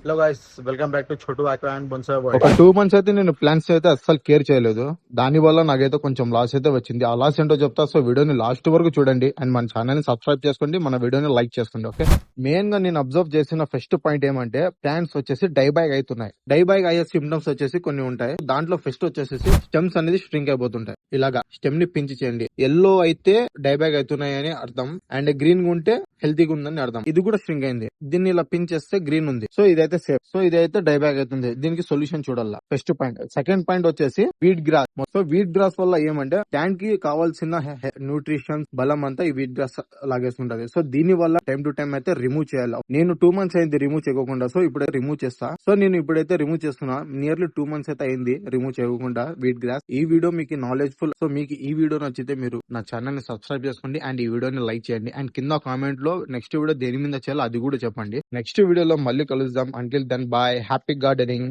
Hello guys, welcome back to Chhotu aqua and bonsai ఒక world. 2 months అయితే నేను plans అయితే అస్సలు కేర్ చేయలేదు. దాని వల్ల నాకైతే కొంచెం లాస్ అయితే వచ్చింది. ఆ లాస్ ఏంటో చెప్తా. సో వీడియోని లాస్ట్ వరకు చూడండి అండ్ మన ఛానల్ ని సబ్స్క్రైబ్ చేసుకోండి, మన వీడియోని లైక్ చేసుకోండి. ఓకే, మెయిన్ గా నేను అబ్జర్వ్ చేసిన ఫస్ట్ పాయింట్ ఏమంటే ప్లాంట్స్ వచ్చేసి డైబ్యాగ్ అవుతున్నాయి. డైబ్యాగ్ అయ్యే సిమ్టమ్స్ వచ్చేసి కొన్ని ఉంటాయి. దాంట్లో ఫస్ట్ వచ్చేసి స్టెమ్స్ అనేది స్ట్రింక్ అయిపోతుంటాయి. ఇలాగా స్టెమ్ ని పించి చేయండి. ఎల్లో అయితే డైబ్యాగ్ అవుతున్నాయి అని అర్థం, అండ్ గ్రీన్ గా ఉంటే హెల్తీగా ఉందని అర్థం. ఇది కూడా స్ట్రింక్ అయింది. దీన్ని ఇలా పించ్ చేస్తే గ్రీన్ ఉంది. సో ఇదైతే సేఫ్. సో ఇదైతే డైబ్యాగ్ అవుతుంది. దీనికి సొల్యూషన్ చూడాలా ఫస్ట్ పాయింట్. సెకండ్ పాయింట్ వచ్చేసి wheat grass. So wheat grass వల్ల ఏమంటే ప్లాంట్ కి కావాల్సిన న్యూట్రిషన్ బలం అంతా ఈ వీట్ గ్రాస్ లాగేస్తుంటది. సో దీని వల్ల టైం టు టైం అయితే రిమూవ్ చేయాలి. నేను 2 మంత్స్ అయింది రిమూవ్ చేయకుండా. సో ఇప్పుడైతే రిమూవ్ చేస్తా. సో నేను ఇప్పుడైతే రిమూవ్ చేస్తున్నా. నియర్లీ 2 మంత్స్ అయితే అయింది రిమూవ్ చేయకుండా వీట్ గ్రాస్. ఈ వీడియో మీకు నాలెడ్జ్ ఫుల్. సో మీకు ఈ వీడియో నచ్చితే మీరు నా ఛానల్ ని సబ్స్క్రైబ్ చేసుకోండి అండ్ ఈ వీడియోని లైక్ చేయండి. అండ్ కింద కామెంట్ లో నెక్స్ట్ వీడియో దేని మీద చేయాలో అది కూడా చెప్పండి. నెక్స్ట్ వీడియోలో మళ్ళీ కలుద్దాం. Until then bye, happy gardening.